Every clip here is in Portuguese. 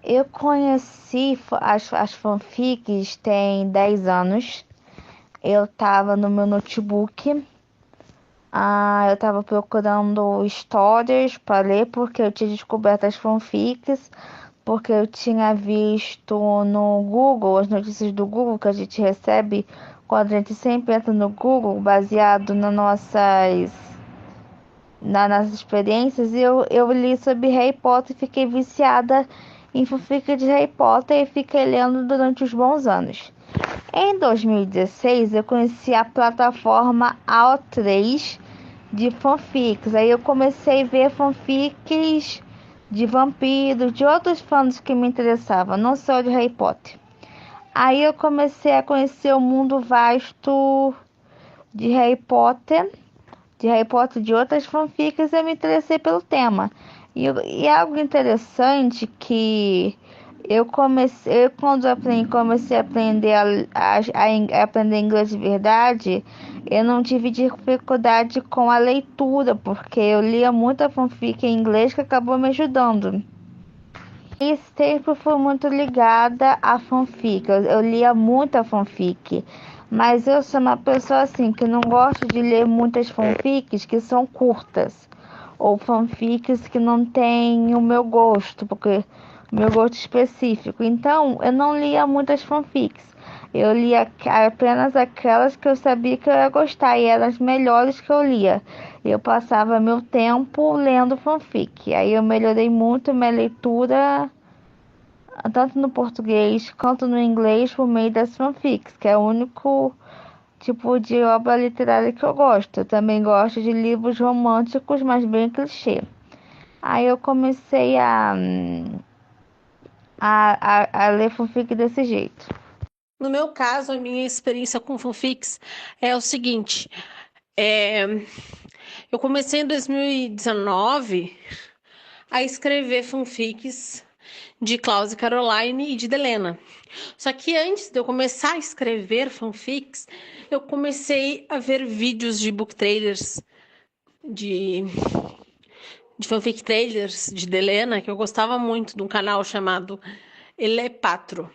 Eu conheci as fanfics tem 10 anos. Eu tava no meu notebook. Eu tava procurando histórias para ler porque eu tinha descoberto as fanfics, porque eu tinha visto no Google, as notícias do Google que a gente recebe quando a gente sempre entra no Google, baseado nas experiências, e eu li sobre Harry Potter e fiquei viciada em fanfic de Harry Potter e fiquei lendo durante os bons anos. Em 2016, eu conheci a plataforma AO3 de fanfics. Aí eu comecei a ver fanfics de vampiros, de outros fãs que me interessavam, não só de Harry Potter. Aí eu comecei a conhecer o mundo vasto de Harry Potter, de outras fanfics, e eu me interessei pelo tema. E algo interessante que quando comecei a aprender a aprender inglês de verdade, eu não tive dificuldade com a leitura, porque eu lia muita fanfic em inglês que acabou me ajudando. E sempre fui muito ligada a fanfic. Eu lia muita fanfic. Mas eu sou uma pessoa assim que não gosto de ler muitas fanfics que são curtas. Ou fanfics que não têm o meu gosto, porque o meu gosto específico. Então, eu não lia muitas fanfics. Eu lia apenas aquelas que eu sabia que eu ia gostar e eram as melhores que eu lia. Eu passava meu tempo lendo fanfic. Aí eu melhorei muito minha leitura, tanto no português quanto no inglês, por meio das fanfics, que é o único tipo de obra literária que eu gosto. Eu também gosto de livros românticos, mas bem clichê. Aí eu comecei a ler fanfic desse jeito. No meu caso, a minha experiência com fanfics é o seguinte: é, eu comecei em 2019 a escrever fanfics de Klaus e Caroline e de Delena. Só que antes de eu começar a escrever fanfics, eu comecei a ver vídeos de book trailers, de, de fanfic trailers de Delena, que eu gostava muito, de um canal chamado Elepatro,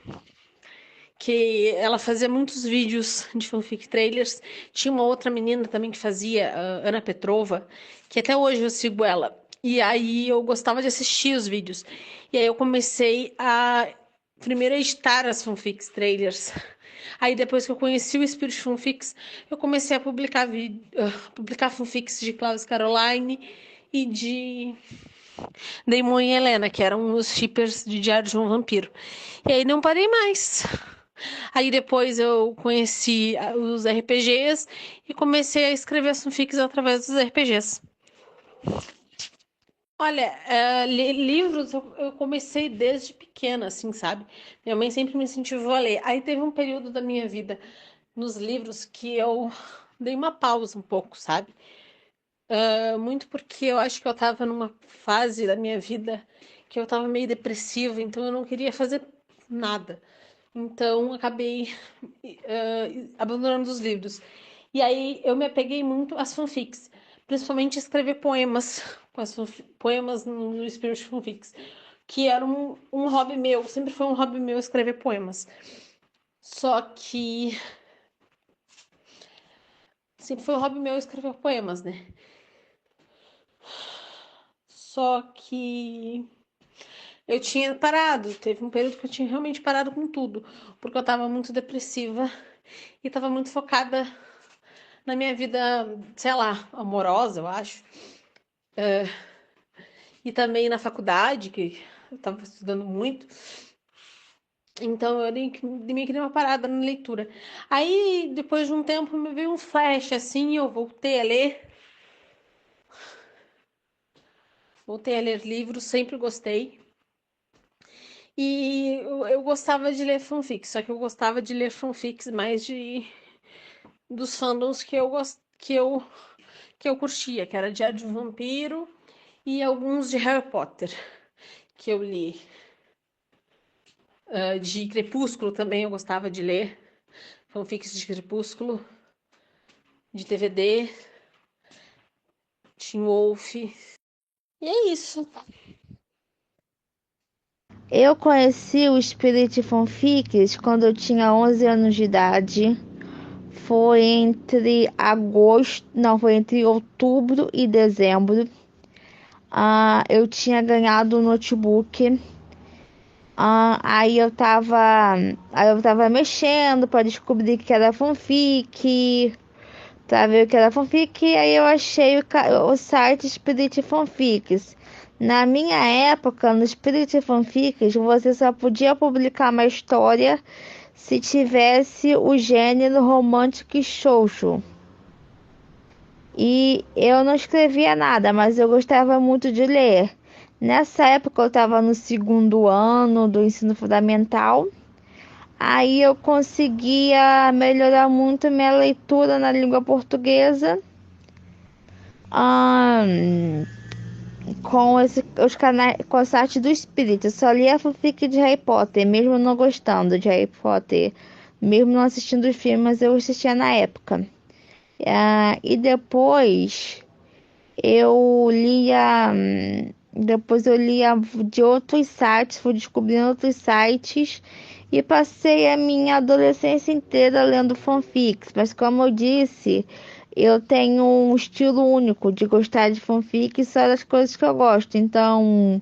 que ela fazia muitos vídeos de fanfic trailers. Tinha uma outra menina também que fazia, a Ana Petrova, que até hoje eu sigo ela. E aí eu gostava de assistir os vídeos. E aí eu comecei a primeiro editar as fanfics trailers. Aí depois que eu conheci o Spirit Fanfics, eu comecei a publicar fanfics de Klaus Caroline e de Damon e Helena, que eram os shippers de Diário de um Vampiro. E aí não parei mais. Aí depois eu conheci os RPGs e comecei a escrever fanfics através dos RPGs. Olha, livros eu comecei desde pequena, assim, sabe? Minha mãe sempre me incentivou a ler. Aí teve um período da minha vida nos livros que eu dei uma pausa um pouco, sabe? Muito porque eu acho que eu tava numa fase da minha vida que eu tava meio depressiva, então eu não queria fazer nada. Então acabei abandonando os livros. E aí eu me apeguei muito às fanfics, principalmente escrever poemas, poemas no Spirit Fanfics, que era um hobby meu, sempre foi um hobby meu escrever poemas. Só que sempre foi um hobby meu escrever poemas, né? Só que eu tinha parado, teve um período que eu tinha realmente parado com tudo, porque eu tava muito depressiva e tava muito focada na minha vida, sei lá, amorosa, eu acho. E também na faculdade, que eu tava estudando muito. Então eu meio que dei uma parada na leitura. Aí, depois de um tempo, me veio um flash assim, eu voltei a ler livros, sempre gostei. E eu gostava de ler fanfics, só que eu gostava de ler fanfics mais dos fandoms que eu curtia, que era Diário de um Vampiro e alguns de Harry Potter que eu li. De Crepúsculo também eu gostava de ler, fanfics de Crepúsculo, de TVD, Teen Wolf. E é isso. Eu conheci o Spirit Fanfics quando eu tinha 11 anos de idade. Foi foi entre outubro e dezembro. Eu tinha ganhado um notebook. Aí eu tava mexendo para descobrir que era fanfic, pra ver o que era fanfic, e aí eu achei o site Spirit Fanfics. Na minha época, no Spirit Fanfics, você só podia publicar uma história se tivesse o gênero romântico xoxo. E eu não escrevia nada, mas eu gostava muito de ler. Nessa época eu estava no segundo ano do ensino fundamental. Aí eu conseguia melhorar muito minha leitura na língua portuguesa, ahn, com o site do Espírito. Eu só lia fanfic de Harry Potter, mesmo não gostando de Harry Potter, mesmo não assistindo os filmes, mas eu assistia na época. E eu lia, depois eu lia de outros sites, fui descobrindo outros sites e passei a minha adolescência inteira lendo fanfics. Mas como eu disse, eu tenho um estilo único de gostar de fanfics só das coisas que eu gosto. Então,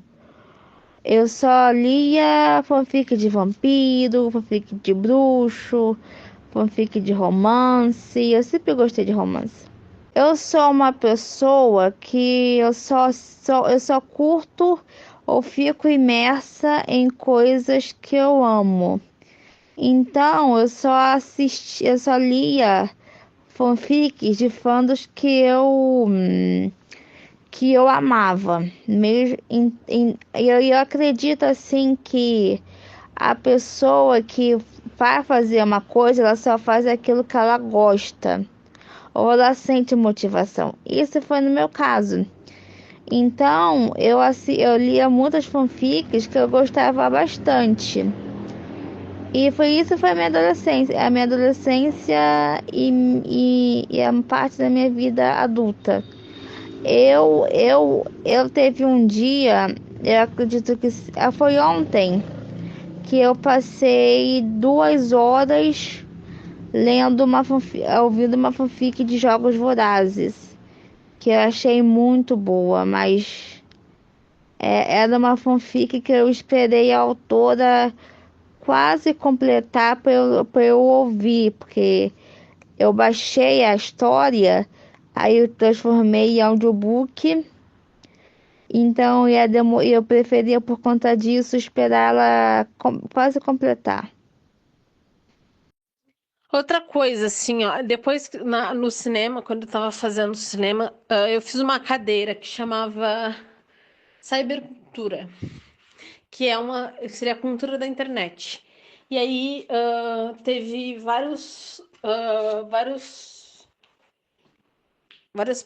eu só lia fanfic de vampiro, fanfic de bruxo, fanfic de romance. Eu sempre gostei de romance. Eu sou uma pessoa que eu só curto ou fico imersa em coisas que eu amo. Então, eu só lia fanfics de fandoms que eu amava. Eu acredito assim que a pessoa que vai fazer uma coisa, ela só faz aquilo que ela gosta ou ela sente motivação. Isso foi no meu caso. Então, eu lia muitas fanfics que eu gostava bastante. E foi a minha adolescência e a parte da minha vida adulta. Eu teve um dia, eu acredito que foi ontem, que eu passei 2 horas ouvindo uma fanfic de Jogos Vorazes, que eu achei muito boa, mas era uma fanfic que eu esperei a autora quase completar para eu ouvir, porque eu baixei a história, aí eu transformei em audiobook, então eu preferia por conta disso esperar ela quase completar. Outra coisa, assim, ó, depois no cinema, quando eu tava fazendo cinema, eu fiz uma cadeira que chamava Cybercultura, que seria a cultura da internet. E aí teve várias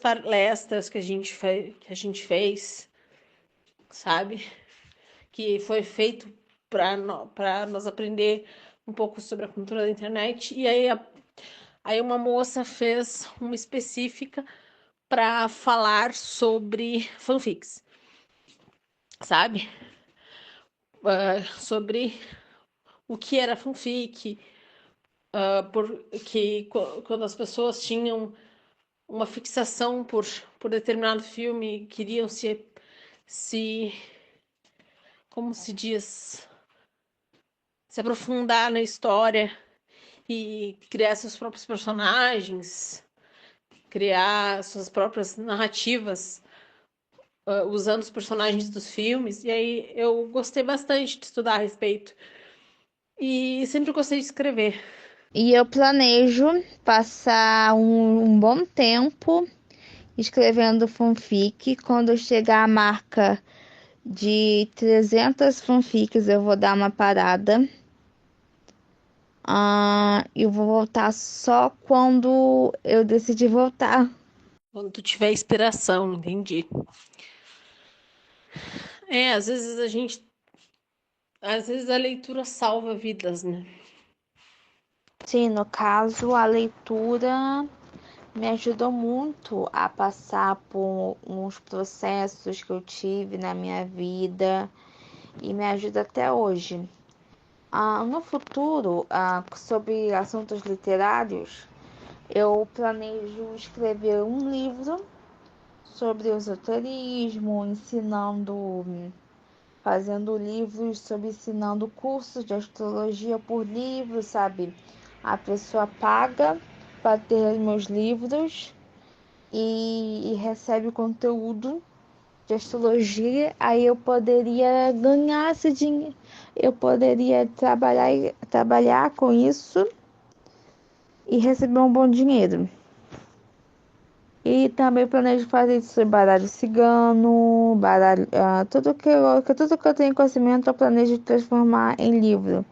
palestras que a gente fez, sabe? Que foi feito para nós aprender um pouco sobre a cultura da internet. E aí uma moça fez uma específica para falar sobre fanfics, sabe? Sobre o que era fanfic, porque quando as pessoas tinham uma fixação por determinado filme, queriam se, como se diz, se aprofundar na história e criar seus próprios personagens, criar suas próprias narrativas, usando os personagens dos filmes. E aí eu gostei bastante de estudar a respeito. E sempre gostei de escrever. E eu planejo passar um bom tempo escrevendo fanfic. Quando eu chegar à marca de 300 fanfics, eu vou dar uma parada. Eu vou voltar só quando eu decidir voltar. Quando tu tiver inspiração, entendi. Às vezes às vezes a leitura salva vidas, né? Sim, no caso, a leitura me ajudou muito a passar por uns processos que eu tive na minha vida e me ajuda até hoje. No futuro, sobre assuntos literários, eu planejo escrever um livro sobre o esoterismo, fazendo livros sobre ensinando cursos de astrologia por livro, sabe? A pessoa paga para ter meus livros e recebe conteúdo de astrologia, aí eu poderia ganhar esse dinheiro, eu poderia trabalhar com isso e receber um bom dinheiro. E também planejo fazer isso sobre baralho cigano, tudo que eu tenho conhecimento, eu planejo transformar em livro.